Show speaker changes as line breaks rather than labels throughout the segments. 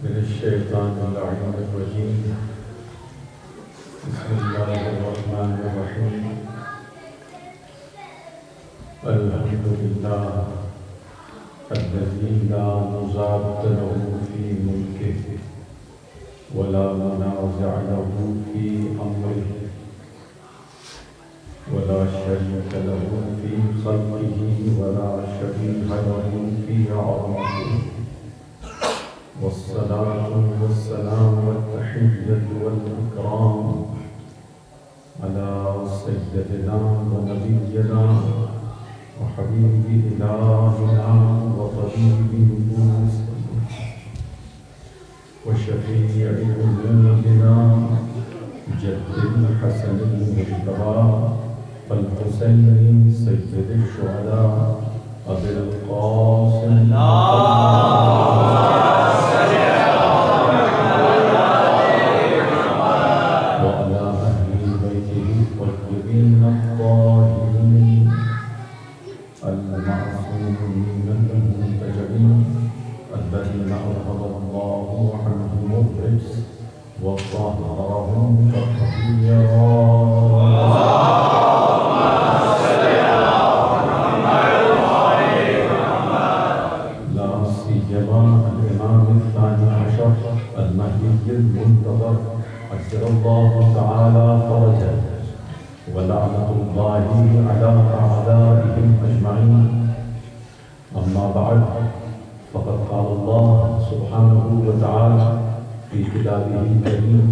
من الشيطان اللعين الرجيم. بسم الله الرحمن الرحيم. الحمد لله الذي لا مضاد له في ملكه ولا منازع له في أمره ولا شريك له في خلقه ولا شبيه له في عظمته، والصلاة والسلام والتحية والإكرام على سيدنا ونبينا وحبيب إلهنا وطبيب نفوسنا وشفيع ذنوبنا جد الحسن المجتبى الحسين سيد الشهداء أبي القاسم وعلى أهل بيته الطيبين الطاهرين المعصومين المنتجبين الذين أذهب الله عنهم الرجس وطهرهم تطهيرا. الإمام الثاني عشر المهدي المنتظر عجل الله تعالى فرجه ولعنة الله على أعدائهم أجمعين. أما بعد، فقد قال الله سبحانه وتعالى في كتابه الكريم: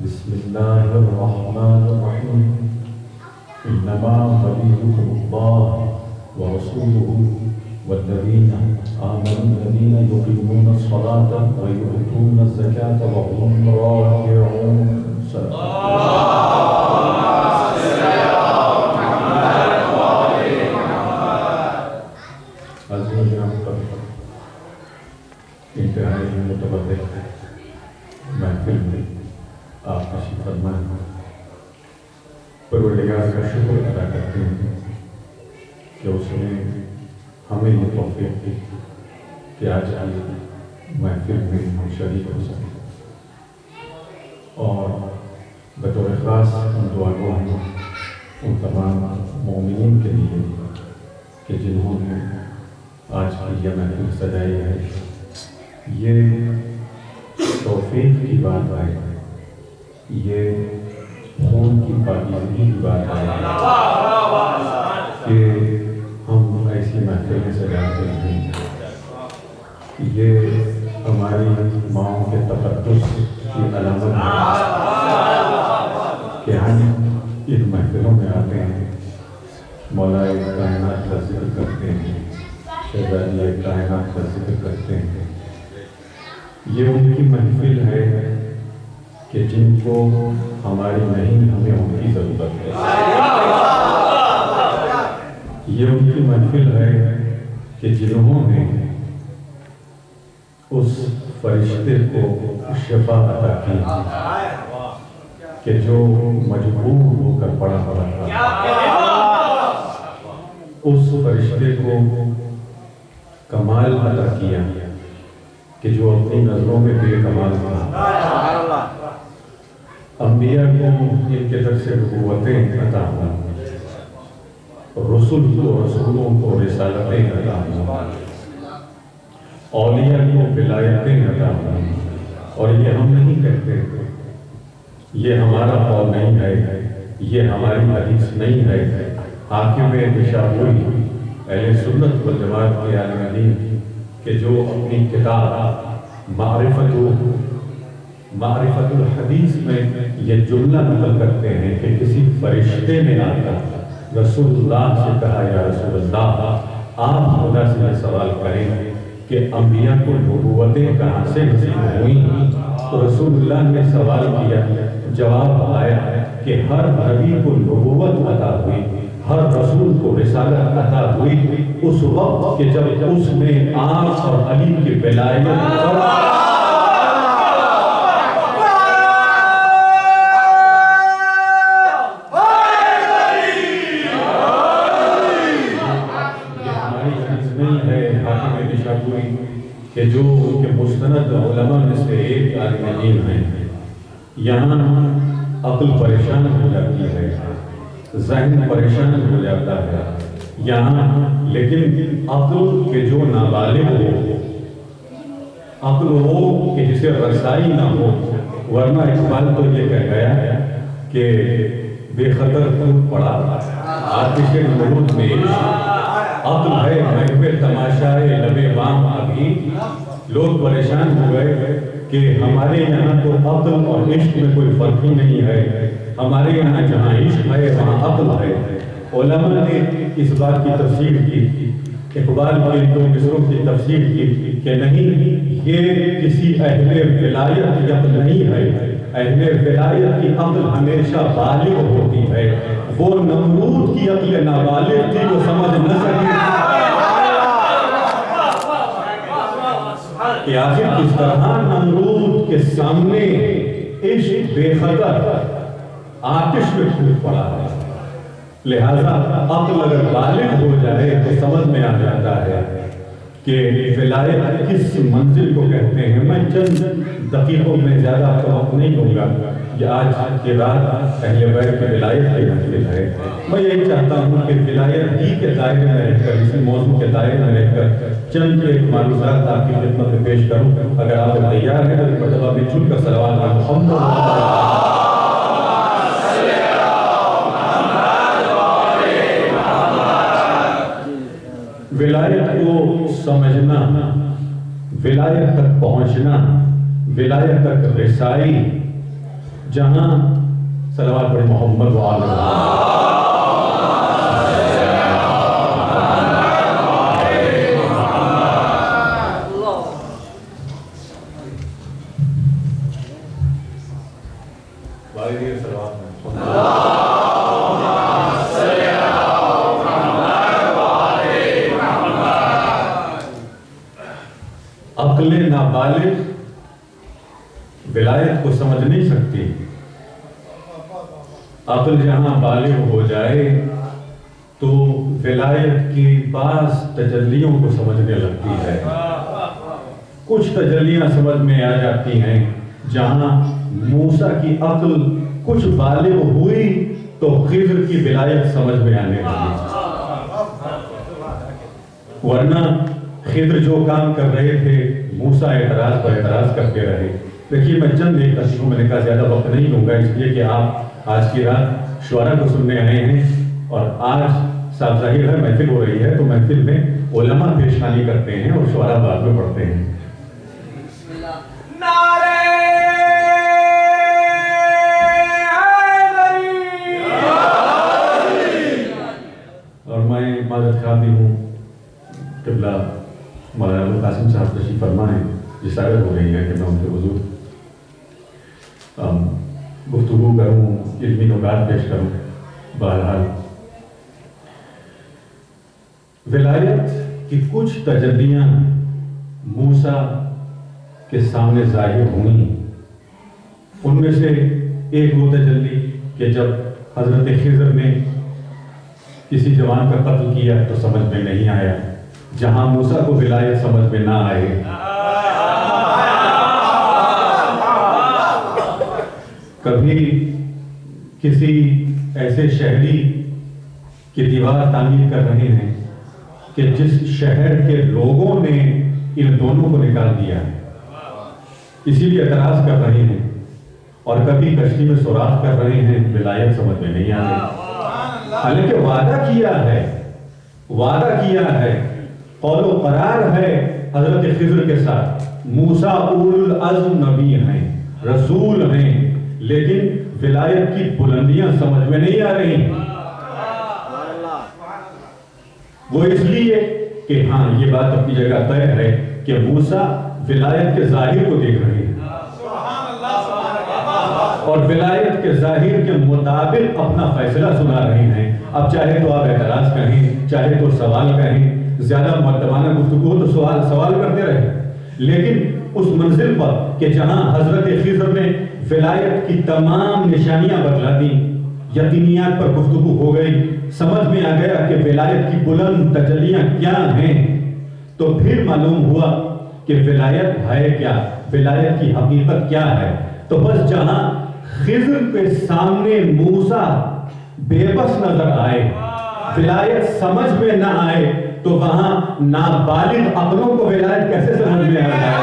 بسم الله الرحمن الرحيم. إنما وليكم الله ورسوله والذين آمنوا الذين يقيمون الصلاة ويؤتون الزكاة وهم راكعون. انتہائی متبرک محفل میں آپ تشریف فرمائیں. پروردگار کا شکر ادا کرتے ہیں کہ اس نے ہمیں یہ توفیق دی کہ آج محفل میں ہم شریک ہو سکیں، اور بطور خاص ہم دعا گو ہیں ان تمام مومنین کے لیے کہ جنہوں نے آج کی یہ محفل سجائی ہے. یہ توفیق کی بات ہے، یہ خون کی پاکیزگی کی بات ہے کہ ہم ایسی محفلیں سجاتے ہیں. یہ ہماری ماؤں کے تقدس کی علامت ہے کہ ہم ان محفلوں میں آتے ہیں، مولا کائنات کا ذکر کرتے ہیں، شہزادی کائنات کا ذکر کرتے ہیں. یہ ان کی محفل ہے کہ جن کو ہماری نہیں، ہمیں ان کی ضرورت ہے. یہ ان کی محفل ہے کہ جنہوں نے اس فرشتے کو شفا عطا کی کہ جو مجبور ہو کر پڑا تھا، اس فرشتے کو کمال عطا کیا کہ جو اپنی نظروں میں بے کمال تھا. انبیاء کو ان کے طرف سے نبوتیں عطا ہوئیں، رسولوں کو رسالتیں عطا ہوئیں، اولیاء کو ولایتیں عطا ہوئیں. اور یہ ہم نہیں کہتے، یہ ہمارا قول نہیں ہے، یہ ہماری حدیث نہیں ہے. حاکم نشابوری اہل سنت والجماعت کے عالم دین کہ جو اپنی کتاب معرفت الحدیث میں یہ جملہ نقل کرتے ہیں کہ کسی فرشتے نے آ کر رسول اللہ سے کہا: یا رسول اللہ، آپ خدا سے یہ سوال کریں کہ انبیاء کو نبوتیں کہاں سے نصیب ہوئیں؟ تو رسول اللہ نے سوال کیا، جواب آیا کہ ہر نبی کو نبوت عطا ہوئی، ہر رسول کو رسالت عطا ہوئی اس وقت کہ جب اس نے آس اور علی کی ولایت کہ جو ان کے مستند علماء میں سے ایک عالم دین ہیں، یہاں عقل پریشان ہو جاتی ہے، ذہن پریشان ہو جاتا ہے یہاں، لیکن عقل کے جو نابالغ ہو، عقل ہو کہ جسے رسائی نہ ہو، ورنہ اقبال تو یہ کہہ گیا کہ بے خطر خود پڑا آتش مرود میں عقل ہے محو تماشائے لبے بام ابھی۔ لوگ پریشان ہو گئے کہ ہمارے یہاں تو عقل اور عشق میں کوئی فرق ہی نہیں ہے، ہمارے یہاں جہاں عشق ہے وہاں عقل ہے۔ علماء نے اس بات کی تفسیر کی، اقبال کے دو مصروں کی تفسیر کی کہ نہیں، یہ کسی اہل ولایت کی عقل نہیں ہے، اہل ولایت کی عقل ہمیشہ بالغ ہوتی ہے۔ وہ نمرود کی عقل نابالغ تھی، وہ سمجھ نہ سکی کہ آخر کس طرح نمرود کے سامنے عشق بے خطر آتش میں کھود پڑا ہے۔ لہذا عقل اگر بالغ ہو جائے تو سمجھ میں آ جاتا ہے کہ ولایت کس منزل کو کہتے ہیں۔ میں چند دقیقوں میں زیادہ وقت نہیں دوں گا، یہ آج کی رات اہل بیت کی ولایت کی محفل ہے۔ میں یہی چاہتا ہوں کہ ولایت ہی کے دائرے میں رہ کر، اسی موضوع کے دائرے میں رہ کر چند ایک معلومات آپ کی خدمت میں پیش کروں۔ اگر آپ تیار ہیں تو ایک مرتبہ مل جل کر صلوات علی محمد۔ ولایت کو سمجھنا، ولایت تک پہنچنا، ولایت تک رسائی، جہاں صلوات پر محمد و آل عقل نابالغ ولایت کو سمجھ نہیں سکتی۔ عقل جہاں بالغ ہو جائے تو ولایت کی بعض تجلیوں کو سمجھنے لگتی ہے۔ کچھ تجلیاں سمجھ میں آ جاتی ہیں، جہاں موسیٰ کی عقل کچھ بالغ ہوئی تو خضر کی ولایت سمجھ میں آنے لگی، ورنہ خضر جو کام کر رہے تھے موسیٰ اعتراض پر اعتراض کرتے رہے۔ دیکھیے میں چند ایک تصویروں میں نے کہا زیادہ وقت نہیں لوں گا، اس لیے کہ آپ آج کی رات شعراء کو سننے آئے ہیں، اور آج صاحب ظاہر ہے محفل ہو رہی ہے تو محفل میں علماء پیشخانی کرتے ہیں اور شعراء بعد میں پڑھتے ہیں۔ اور میں معذرت خواہ بھی ہوں، قبلہ مولانا قاسم صاحب تشریف فرما ہے، جسارت ہو رہی ہے کہ میں ان کے حضور گفتگو کروں، علمی نکات پیش کروں۔ بہرحال ولایت کی کچھ تجلیاں موسیٰ کے سامنے ظاہر ہوئیں، ان میں سے ایک وہ تجلی کہ جب حضرت خضر نے کسی جوان کا قتل کیا تو سمجھ میں نہیں آیا، جہاں موسیٰ کو ولایت سمجھ میں نہ آئے۔ کبھی کسی ایسے شہری کی دیوار تعمیر کر رہے ہیں کہ جس شہر کے لوگوں نے ان دونوں کو نکال دیا ہے، اسی لیے اعتراض کر رہے ہیں، اور کبھی کشتی میں سوراخ کر رہے ہیں، ولایت سمجھ میں نہیں آ رہی، حالانکہ وعدہ کیا ہے، قول و قرار ہے حضرت خضر کے ساتھ۔ موسیٰ اول العزم نبی ہیں، رسول ہیں، لیکن ولایت کی بلندیاں سمجھ میں نہیں آ رہی۔ وہ اس لیے کہ ہاں یہ بات اپنی جگہ طے ہے کہ موسیٰ ولایت کے ظاہر کو دیکھ رہے ہیں اور ولایت کے ظاہر کے مطابق اپنا فیصلہ سنا رہے ہیں۔ اب چاہے تو آپ اعتراض کہیں، چاہے تو سوال کہیں، زیادہ مؤدبانہ گفتگو ہو تو سوال کرتے رہے، لیکن اس منزل پر کہ جہاں حضرت خضر نے ولایت کی تمام نشانیاں بتلا دیں، یقینیات پر گفتگو ہو گئی، سمجھ میں آ گیا کہ ولایت کی بلند تجلیاں کیا ہیں، تو پھر معلوم ہوا کہ ولایت ہے کیا، ولایت کی حقیقت کیا ہے، تو بس جہاں خضر کے سامنے موسیٰ بے بس نظر آئے، ولایت سمجھ میں نہ آئے، تو وہاں نابالغ عقلوں کو ولایت کیسے سمجھ میں آ جائے؟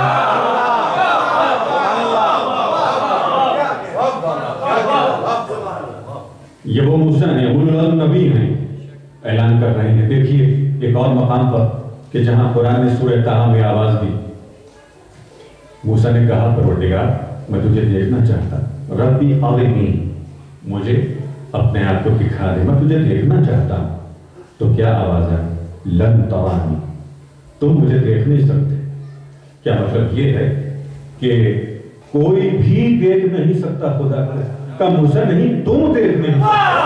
یہ وہ موسیٰ ہیں، اولو العزم نبی ہیں، اعلان کر رہے ہیں۔ دیکھیے ایک اور مقام پر کہ جہاں قرآن نے سورہ طٰہٰ میں آواز دی، موسیٰ نے کہا پروردگار میں تجھے دیکھنا چاہتا، ربی ارنی، مجھے اپنے آپ کو دکھا دے، میں تجھے دیکھنا چاہتا ہوں۔ تو کیا آواز ہے؟ لن ترانی، تم مجھے دیکھ نہیں سکتے۔ کیا مطلب یہ ہے کہ کوئی بھی دیکھ نہیں سکتا خدا کو؟ کا موسیٰ نہیں، تم دیکھ نہیں سکتے۔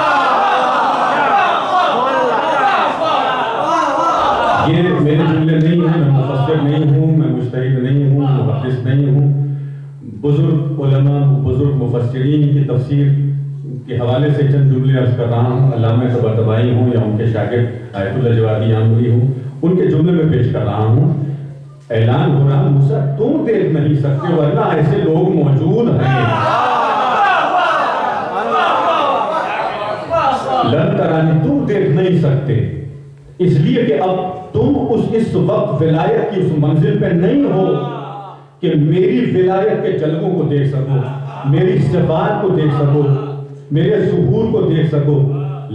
یہ میرے جملے نہیں ہیں، میں مفسر نہیں ہوں، میں مجتہد نہیں ہوں، محدث نہیں ہوں۔ بزرگ علماء، بزرگ مفسرین کی تفسیر کے حوالے سے چند جملے عرض کر رہا ہوں، علامہ طباطبائی ہوں یا ان کے شاگرد آیت اللہ جوادی آمری ہوں، ان کے جملے میں پیش کر رہا ہوں۔ اعلان ہو رہا، موسیٰ تم دیکھ نہیں سکتے، ورنہ ایسے لوگ موجود ہیں۔ لن ترانی، تم دیکھ نہیں سکتے، اس لیے کہ اب تم اس وقت ولایت کی اس منزل پہ نہیں ہو کہ میری ولایت کے جلووں کو دیکھ سکو، میری صفات کو دیکھ سکو، میرے ظہور کو دیکھ سکو،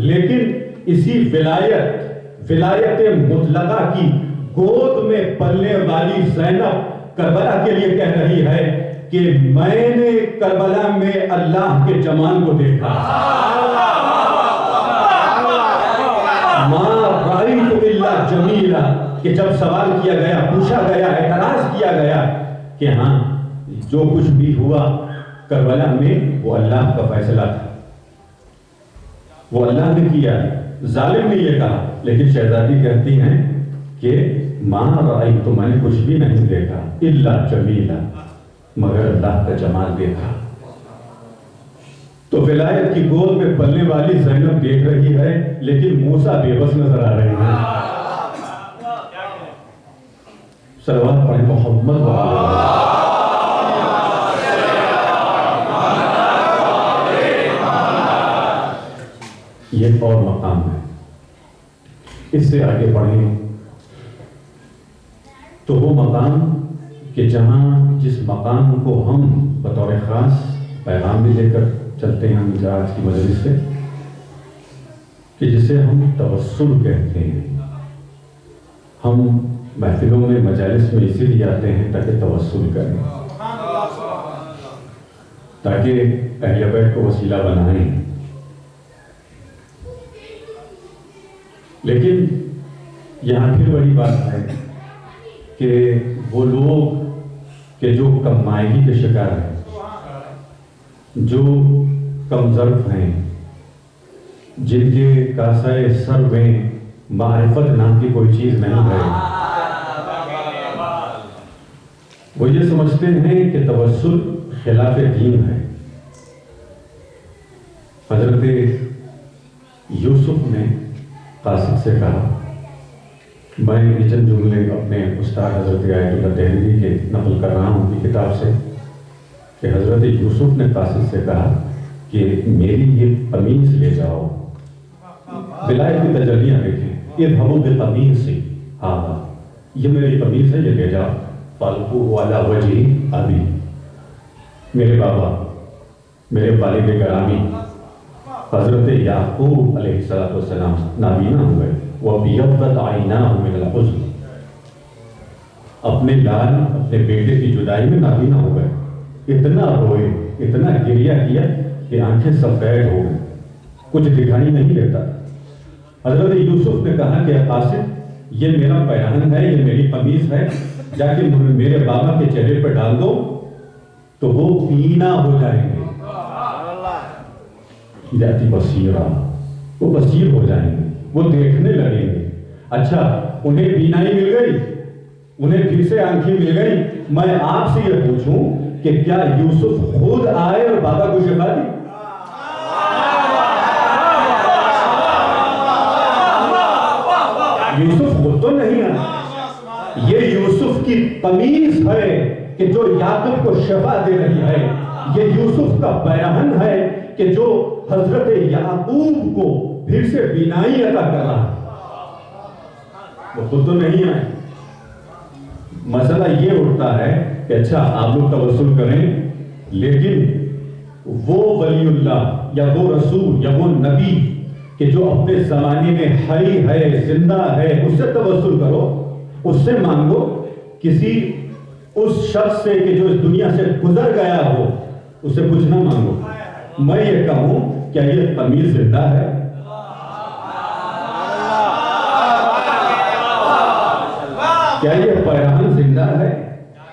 لیکن اسی ولایت مطلقہ کی گود میں پلنے والی زینب کربلا کے لیے کہہ رہی ہے کہ میں نے کربلا میں اللہ کے جمال کو دیکھا۔ مَا رَأَيْتُ إِلَّا جَمِيلًا، کہ جب سوال کیا گیا، پوچھا گیا، اعتراض کیا گیا کہ ہاں جو کچھ بھی ہوا کربلا میں وہ اللہ کا فیصلہ تھا، وہ اللہ نے کیا، ظالم نے یہ کہا، لیکن شہزادی کہتی ہیں کہ مَا رَأَيْتُ، میں نے کچھ بھی نہیں دیکھا، إِلَّا جَمِيلًا، مگر اللہ کا جمال دیکھا۔ تو ولایت کی گود میں پلنے والی زینب دیکھ رہی ہے، لیکن موسیٰ بے بس نظر آ رہے ہیں۔ صلوات پڑھیں محمد و یہ اور مقام ہے، اس سے آگے پڑھیں تو وہ مقام کہ جہاں جس مقام کو ہم بطور خاص پیغام بھی لے کر چلتے ہیں مجاز کی مجلس سے، کہ جسے ہم توسل کہتے ہیں۔ ہم محفلوں میں مجالس میں اسی لیے آتے ہیں تاکہ توسل کریں، تاکہ اہل بیت کو وسیلہ بنائیں۔ لیکن یہاں پھر وہی بات ہے کہ وہ لوگ کہ جو کم مائگی کے شکار ہیں، جو کم ظرف ہیں، جن کے کاسۂ سر میں معرفت نام کی کوئی چیز نہیں ہے، وہ یہ سمجھتے ہیں کہ توسل خلاف دین ہے۔ حضرت یوسف نے قاصد سے کہا، میں یہ چند جملے اپنے استاد حضرت آیت اللہ دہلوی کے نقل کر رہا ہوں کی کتاب سے، کہ حضرت یوسف نے قاصد سے کہا کہ میری یہ قمیص لے جاؤ، ولایت کی تجلیاں دیکھیں، اذهبوا بقمیصی ھذا، یہ میری قمیص ہے، یہ لے جاؤ، فالقوہ علی وجہ ابی، میرے بابا، میرے والد گرامی حضرت یعقوب علیہ السلام نابینا ہو گئے، وَبِيَضَّتْ عَيْنَاهُ مِنَ الْحُزْنِ، اپنے لال اپنے بیٹے کی جدائی میں نابینا ہو گئے، اتنا روئے، اتنا گریہ کیا کہ آنکھیں سفید ہو گئی، کچھ دکھائی نہیں دیتا۔ حضرت یوسف نے کہا کہ قاصد یہ میرا پیرہن ہے، یہ میری قمیص ہے، جا کے میرے بابا کے چہرے پر ڈال دو تو وہ بینا ہو جائیں گے، جاتی بصیرہ، وہ بصیر ہو جائیں گے، وہ دیکھنے لگیں گے۔ اچھا انہیں بینائی مل گئی، انہیں پھر سے آنکھیں مل گئی، میں آپ سے یہ پوچھوں کہ کیا یوسف خود آئے اور بابا کو شفا دی؟ یوسف خود تو نہیں آیا، یہ یوسف یوسف کی قمیص ہے کہ جو یعقوب کو شفا دے رہی ہے، یہ یوسف کا پیرہن ہے کہ جو حضرت یعقوب کو پھر سے بینائی عطا کر رہا ہے۔ وہ خود تو نہیں ہے۔ مسئلہ یہ اٹھتا ہے کہ اچھا آپ لوگ توسل کریں، لیکن وہ ولی اللہ یا وہ رسول یا وہ نبی کہ جو اپنے زمانے میں حی ہے، زندہ ہے، اس سے توسل کرو، اس سے مانگو۔ کسی اس شخص سے کہ جو اس دنیا سے گزر گیا ہو، اس سے کچھ نہ مانگو۔ میں یہ کہوں کیا یہ قمیص زندہ ہے؟ کیا یہ پیرہن زندہ ہے؟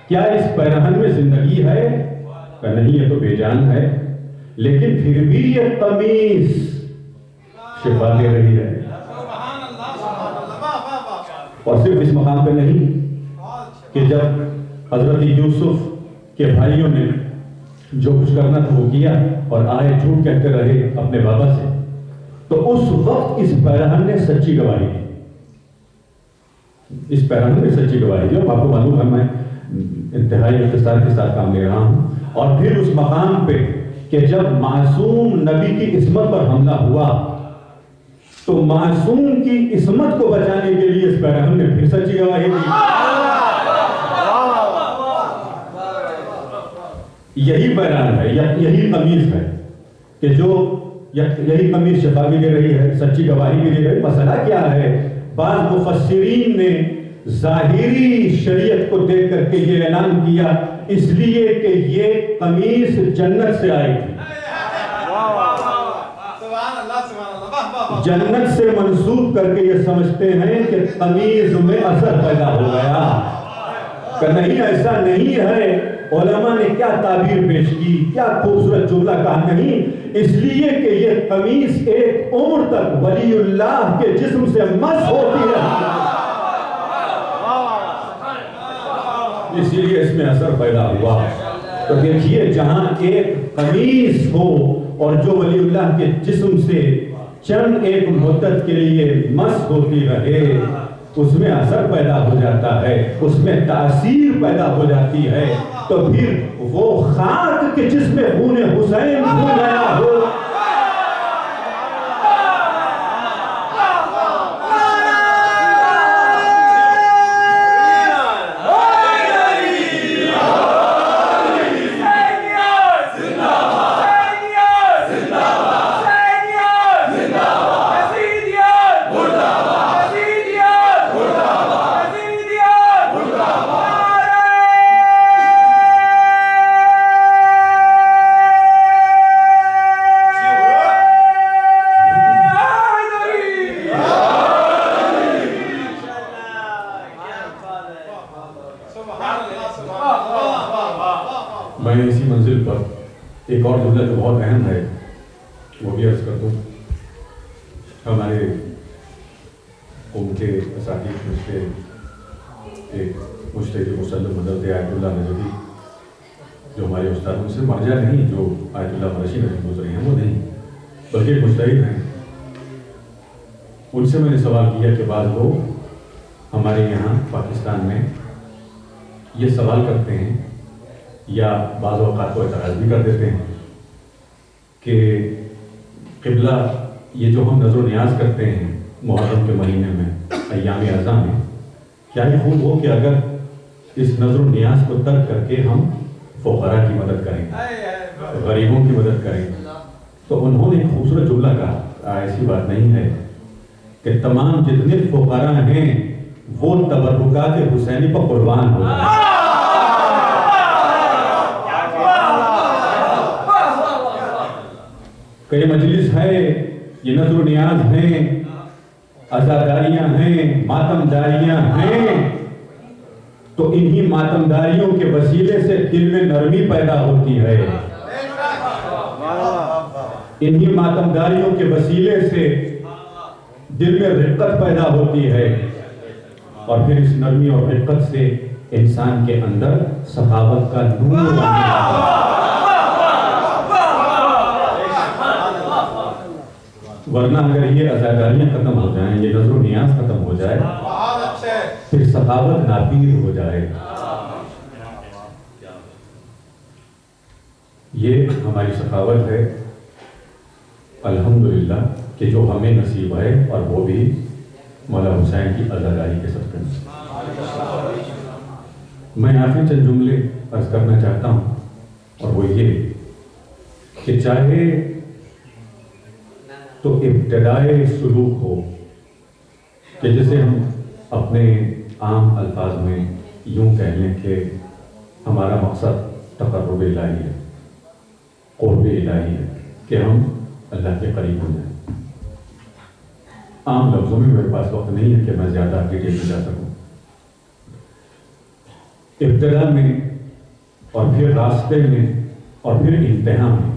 کیا اس پیرہن میں زندگی ہے؟ کہ نہیں، یہ تو بے جان ہے، لیکن پھر بھی یہ قمیص شفا دے رہی ہے۔ اور صرف اس مقام پہ نہیں کہ جب حضرت یوسف کے بھائیوں نے جو کچھ کرنا تھا وہ کیا اور آئے جھوٹ کہتے رہے اپنے بابا سے، تو اس وقت اس پیرہن نے سچی گواہی دی۔ اس پیرہن نے سچی گواہی دی، اور آپ کو معلوم ہے میں انتہائی اختصار کے ساتھ کام لے رہا ہوں۔ اور پھر اس مقام پہ کہ جب معصوم نبی کی عصمت پر حملہ ہوا تو معصوم کی عصمت کو بچانے کے لیے اس پیرہن نے پھر سچی گواہی دی۔ یہی پیرہن ہے، یہی قمیص ہے کہ جو یہی قمیص شفا بھی دے رہی ہے، سچی گواہی بھی دے رہی ہے۔ مسئلہ کیا ہے؟ بعض مفسرین نے ظاہری شریعت کو دیکھ کر کے یہ اعلان کیا اس لیے کہ یہ قمیص جنت سے آئی تھی، جنت سے منسوب کر کے یہ سمجھتے ہیں کہ قمیص میں اثر پیدا ہو گیا، کہ نہیں ایسا نہیں ہے۔ علماء نے کیا تعبیر پیش کی، کیا خوبصورت جملہ کہا، نہیں، اس لیے کہ یہ قمیص ایک عمر تک ولی اللہ کے جسم سے مس ہوتی رہی، اسی لیے اس میں اثر پیدا ہوا۔ تو دیکھیے جہاں ایک قمیص ہو اور جو ولی اللہ کے جسم سے چند ایک مدت کے لیے مس ہوتی رہے، اس میں اثر پیدا ہو جاتا ہے، اس میں تاثیر پیدا ہو جاتی ہے، تو پھر وہ خاک کے جس میں خون حسین ہو گیا ہو، میں اسی منزل پر ایک اور جملہ جو بہت اہم ہے وہ بھی عرض کر دوں۔ ہمارے قوم کے اساتذہ میں سے ایک مجتہد مسلم حضرت آیت اللہ نجدی جو ہمارے استاد سے مرجع نہیں، جو آیت اللہ مرشی میں گزرے ہیں وہ نہیں بلکہ ایک مجتہد ہیں، ان سے میں نے سوال کیا کہ بعض لوگ ہمارے یہاں پاکستان میں یہ سوال کرتے ہیں یا بعض اوقات کو اعتراض بھی کر دیتے ہیں کہ قبلہ یہ جو ہم نظر و نیاز کرتے ہیں محرم کے مہینے میں، ایام اعظم میں، کیا یہ خوب ہو کہ اگر اس نظر و نیاز کو ترک کر کے ہم فقراء کی مدد کریں، غریبوں کی مدد کریں؟ تو انہوں نے ایک خوبصورت جملہ کہا، ایسی بات نہیں ہے کہ تمام جتنے فقراء ہیں وہ تبرکات حسینی پر قربان ہو گئے۔ کہ یہ مجلس ہے، یہ نظر و نیاز ہیں، عزاداریاں ہیں، ماتمداریاں ہیں، تو انہی ماتمداریوں کے وسیلے سے دل میں نرمی پیدا ہوتی ہے، انہی ماتمداریوں کے وسیلے سے دل میں رقت پیدا ہوتی ہے، اور پھر اس نرمی اور رقت سے انسان کے اندر سخاوت کا نور آنے لگتا ہے۔ ورنہ اگر یہ عزاداریاں ختم ہو جائیں، یہ نظر و نیاز ختم ہو جائے، پھر سخاوت ناپید ہو جائے. یہ ہماری سخاوت ہے الحمدللہ کہ جو ہمیں نصیب ہے، اور وہ بھی مولا حسین کی عزاداری کے صدقے میں. میں آخری چند جملے عرض کرنا چاہتا ہوں، اور وہ یہ کہ چاہے تو ابتدائے سلوک ہو کہ جسے ہم اپنے عام الفاظ میں یوں کہہ لیں کہ ہمارا مقصد تقرب الہی ہے، قرب الہی ہے، کہ ہم اللہ کے قریب ہو جائیں. عام لفظوں میں میرے پاس وقت نہیں ہے کہ میں زیادہ ڈیٹیل میں جا سکوں. ابتدا میں اور پھر راستے میں اور پھر انتہا میں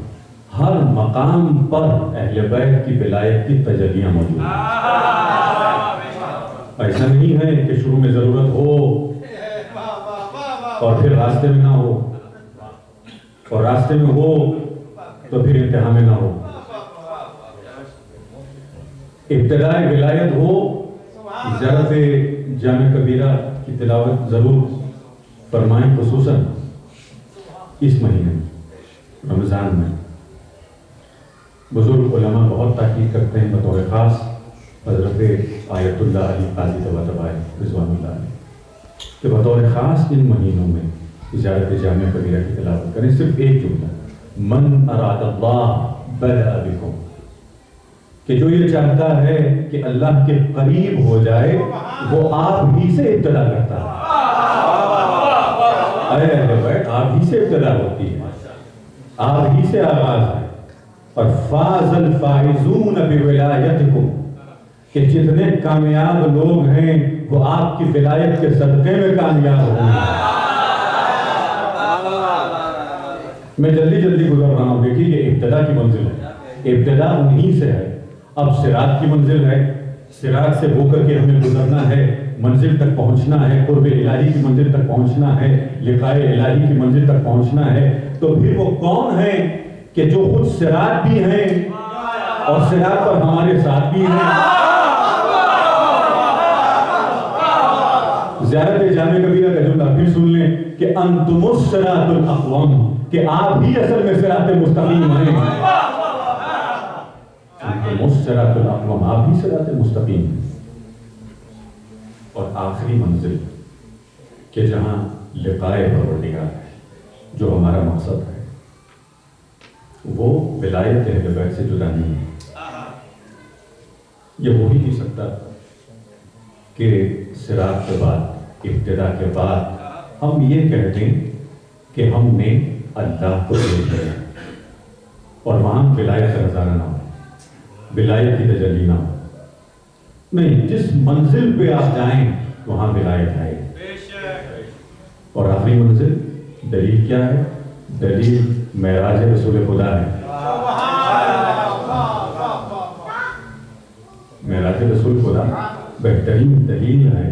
ہر مقام پر اہل بیت کی ولایت کی تجلیاں موجود ہیں. ایسا نہیں ہے کہ شروع میں ضرورت ہو اور پھر راستے میں نہ ہو، اور راستے میں ہو تو پھر انتہا میں نہ ہو. ابتدائے ولایت ہو. زیارت جامع کبیرہ کی تلاوت ضرور فرمائیں، خصوصاً اس مہینے میں رمضان میں. بزرگ علماء بہت تاکید کرتے ہیں، بطور خاص حضرت آیت اللہ علی قاضی طباطبائی رضوان اللہ علیہ، کہ بطور خاص ان مہینوں میں زیارت جامع کبیرہ کی تلاوت کریں. صرف ایک جملہ، من اراد اللہ بدأ بکم، کہ جو یہ چاہتا ہے کہ اللہ کے قریب ہو جائے وہ آپ ہی سے ابتدا کرتا ہے. اے اہل بیت، آپ ہی سے ابتدا ہوتی ہے، آپ ہی سے آغاز ہے. اور فاز الفائزون بولایتکم، کہ جتنے کامیاب لوگ ہیں وہ آپ کی ولایت کے صدقے میں کامیاب ہوں گے. میں جلدی گزر رہا ہوں. دیکھیے یہ ابتدا کی منزل ہے، ابتدا انہی سے ہے. اب صراط کی منزل ہے، صراط سے ہو کر کے ہمیں گزرنا ہے، منزل تک پہنچنا ہے، قرب الہی کی منزل تک پہنچنا ہے، لقاء الہی کی منزل تک پہنچنا ہے. تو پھر وہ کون ہیں کہ جو خود صراط بھی ہیں اور صراط پر ہمارے ساتھ بھی ہیں. زیارت جامع کبیرہ کا جملہ پھر سن لیں کہ انتم الصراط الاقوم، کہ آپ ہی اصل میں صراط مستقیم ہیں. انتم الصراط الاقوم، آپ ہی صراط مستقیم ہیں. اور آخری منزل کہ جہاں لقاء پروردگار ہے، جو ہمارا مقصد ہے، وہ ولایت اہل بیت سے جدا نہیں ہے. یہ وہی کہہ سکتا کہ صراط کے بعد، ابتدا کے بعد ہم یہ کہتے ہیں کہ ہم نے اللہ کو دیکھ لیا اور وہاں ولایت کا نظارہ نہ ہو، ولایت کی تجلی نہ ہو. نہیں، جس منزل پہ آپ جائیں وہاں ولایت ہے. اور آخری منزل دلیل کیا ہے؟ دلیل معراج رسول خدا ہے. معراج رسول خدا بہترین دلیل ہے،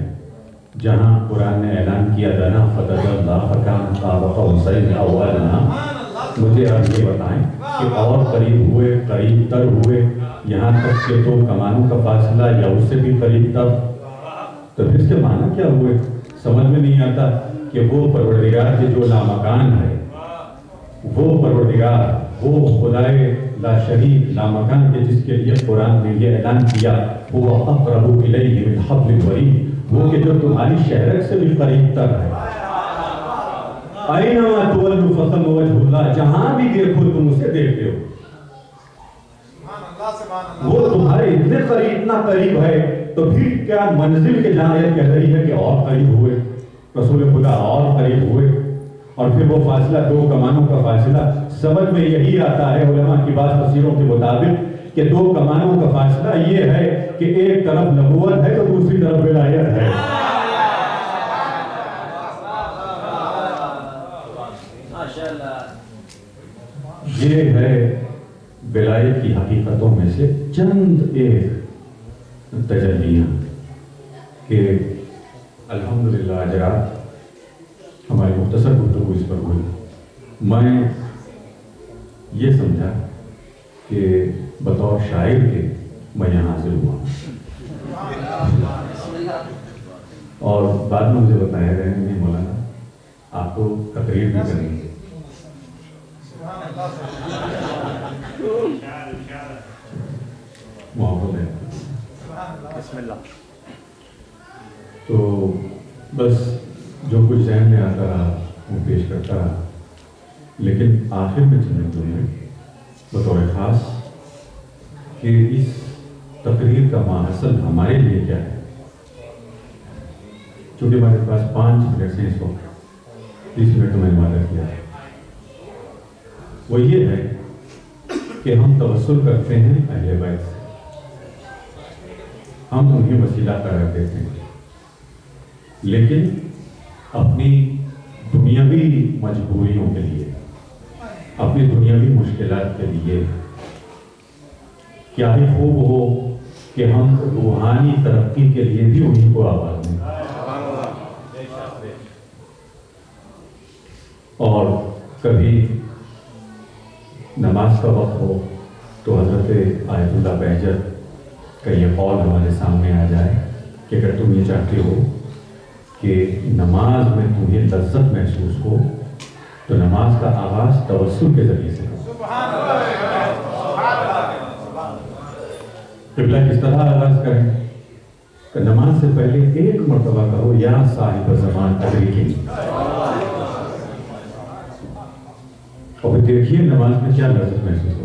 جہاں قرآن نے اعلان کیا دنا فتح اللہ فکان قاب قوسین او ادنی. مجھے آپ یہ بتائیں کہ اور قریب ہوئے، قریب تر ہوئے، یہاں تک کہ تو کمانوں کا فاصلہ یا اس سے بھی قریب تر. تو پھر اس کے معنی کیا ہوئے؟ سمجھ میں نہیں آتا کہ وہ پروردگار کے جو لامکان ہے، وہ پروردگار، وہ خدائے لا شریک لامکان کے جس کے لیے قرآن نے یہ اعلان کیا وہ اقرب الیہ من حبل الورید، وہ کہ جو تمہاری شہرت سے بھی قریب تر ہے. اینما تولوا فثم وجہ اللہ، جہاں بھی دیکھو تم اسے دیکھتے ہو. وہ تمہارے اتنے قریب، اتنا قریب ہے، تو پھر کیا منزل کے جہاں یہ کہہ رہی ہے کہ اور قریب ہوئے، رسول خدا اور قریب ہوئے. اور پھر وہ فاصلہ، دو کمانوں کا فاصلہ، سمجھ میں یہی آتا ہے علماء کی بعض تفسیروں کے مطابق کہ دو کمانوں کا فاصلہ یہ ہے کہ ایک طرف نبوت ہے تو دوسری طرف ولایت ہے. یہ ہے ولایت کی حقیقتوں میں سے چند ایک تجلیاں کہ الحمدللہ آج رات ہماری مختصر گفتگو اس پر ہوئی. میں یہ سمجھا کہ بطور شاعر کے میں یہاں حاضر ہوا اور بعد میں مجھے بتایا گیا نہیں مولانا آپ کو تقریر بھی کرنی ہے. محبت ہے.
بسم اللہ.
تو بس جو کچھ ذہن میں آتا رہا وہ پیش کرتا رہا، لیکن آخر میں چند میں بطور خاص کہ اس تقریر کا ماحصل ہمارے لیے کیا ہے، چونکہ ہمارے پاس 5 منٹ سے اس وقت 30 منٹ میں وعدہ کیا ہے، وہ یہ ہے کہ ہم توسل کرتے ہیں اہل بیت سے، ہم انہیں وسیلہ قرار دیتے ہیں، لیکن اپنی دنیاوی مجبوریوں کے لیے، اپنی دنیاوی مشکلات کے لیے کیا ہی خوب ہو کہ ہم روحانی ترقی کے لیے بھی انہیں کو آواز دیں. اور کبھی نماز کا وقت ہو تو حضرت آیت اللہ بہجت کا یہ قول ہمارے سامنے آ جائے کہ اگر تم یہ چاہتے ہو کہ نماز میں تمہیں لذت محسوس ہو تو نماز کا آغاز توسل کے ذریعے سے کرو. قبلہ کس طرح آغاز کریں کہ نماز سے پہلے ایک مرتبہ کہو یا صاحب زمان تبریکی، اور پھر دیکھیے نماز میں کیا لذت محسوس ہو.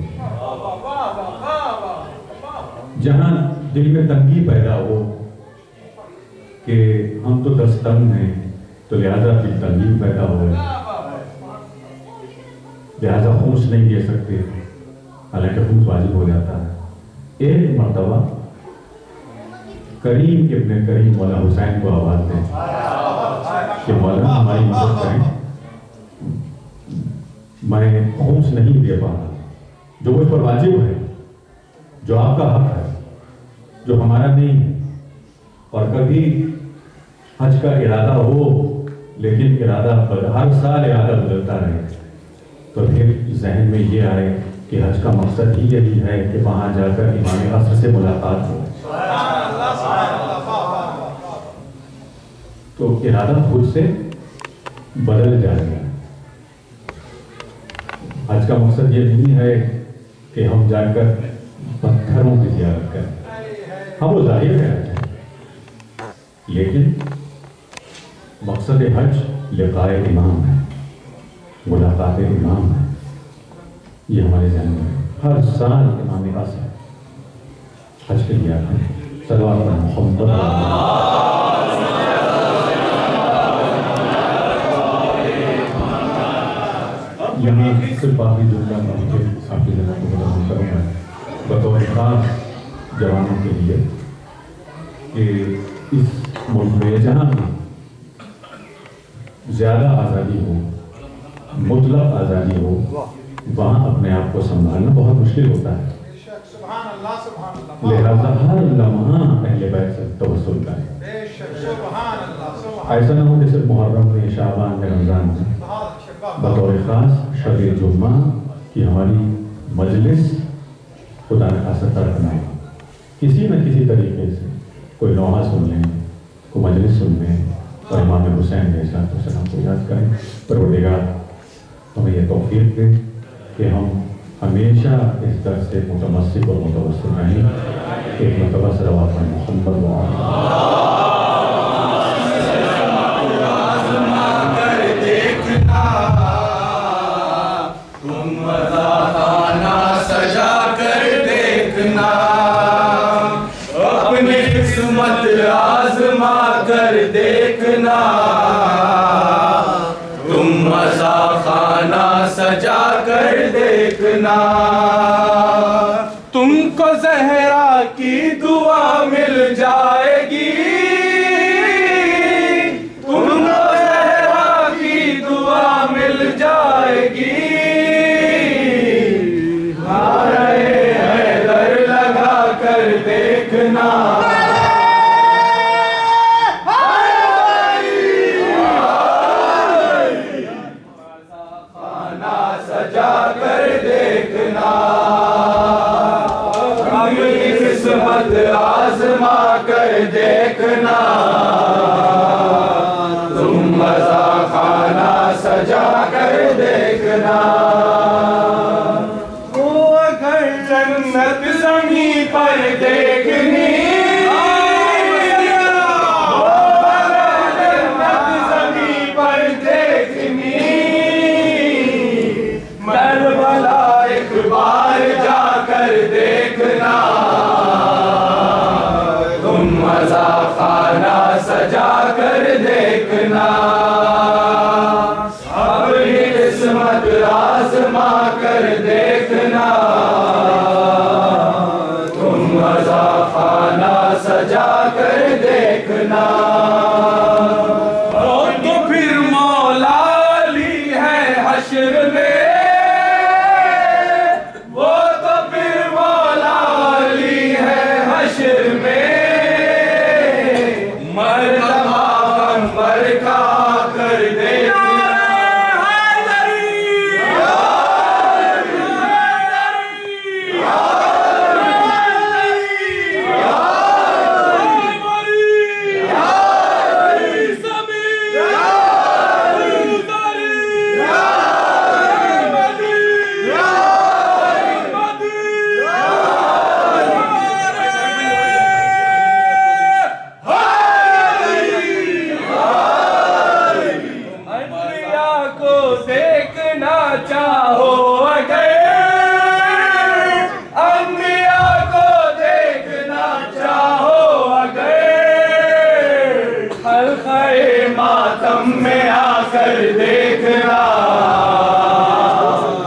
جہاں دل میں تنگی پیدا ہو کہ ہم تو دستنگ ہیں تو لہذا پھر تنگی پیدا ہو، لہذا خمس نہیں دے سکتے، حالانکہ خمس واجب ہو جاتا ہے. ایک مرتبہ کریم ابن کریم مولا حسین کو آواز دیں کہ مولا ہماری مدد کریں، میں خمس نہیں دے پا رہا، جو مجھ پر واجب ہے، جو آپ کا حق ہے، جو ہمارا نہیں ہے. اور کبھی حج کا ارادہ ہو لیکن ارادہ ہر سال ارادہ بدلتا رہے تو پھر ذہن میں یہ آئے کہ حج کا مقصد ہی یہی ہے کہ وہاں جا کر امام عصر سے ملاقات ہو، تو ارادہ خود سے بدل جائے گا. حج کا مقصد یہ نہیں ہے کہ ہم جا کر پتھروں کی زیارت کریں، ہم وہ ظاہر ہے، لیکن مقصد حج لقائے امام ہے، ملاقات امام ہے. یہ ہمارے ذہن میں ہر سال امام عصر حج کے لیے آتے ہیں. صلوات پر محمد یہاں صرف آخری جملہ میں آپ کی ذہن کو مدد کروں گا بطور خاص جوانوں کے لیے کہ اس ملک میں جہاں زیادہ آزادی ہو، مطلق آزادی ہو، وہاں اپنے آپ کو سنبھالنا بہت مشکل ہوتا ہے. لہذا ہر لمحہ اہل بیت سے توسل کریں. ایسا نہ ہو کہ صرف محرم میں، شعبان میں، رمضان میں، بطور خاص شب جمعہ کی ہماری مجلس خدا نے خاصا ترک نہ ہو، کسی نہ کسی طریقے سے کوئی نوحہ سن لیں، کوئی مجلس سن لیں اور امام حسین علیہ السلام کو یاد کریں. پروردگار ہمیں یہ توفیق دے کہ ہم ہمیشہ اس در سے متمسک اور متوسل رہیں. ایک مرتبہ صلوات پر محمد
سجا کر دیکھنا، اپنی قسمت آزما کر دیکھنا، تم مزہ خانہ سجا کر دیکھنا. تم کو زہرا کی دعا مل جائے گی، تم کو زہرا کی دعا مل جائے گی. دیکھنا خانہ سجا کر دیکھنا. خانہ سجا کر دیکھنا، اگر جنت زمین پر دیکھنی، جنت زمین پر دیکھنی، کربلا ایک بار جا کر دیکھنا، تم مزا خانہ سجا کر دیکھنا، اپنی قسمت آزما کر دیکھنا، تم مزا خانہ سجا کر دیکھنا، تو پھر مولا علی ہے حشر میں، وہ تو پھر مولا علی ہے حشر میں، مرتبہ انور کا کر دیکھنا، چاہو اگر انبیاء کو دیکھنا چاہو اگر، حلقہ ماتم میں آ کر دیکھنا،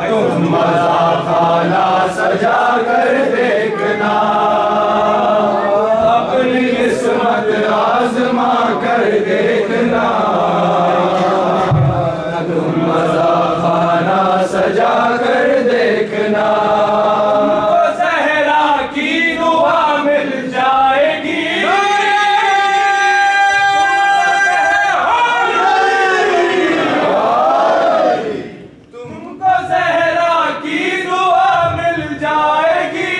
تم مزا خانہ سجا کر دیکھنا، اپنی قسمت آزما کر دیکھنا، تم مزا خانہ سجا کر دیکھنا، زہرا کی دعا مل جائے گی، تم کو زہرا کی دعا مل جائے گی،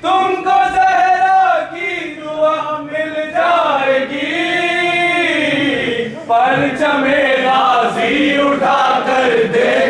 تم کو زہرا کی دعا مل جائے گی، پرچم غازی اٹھا کر دیکھ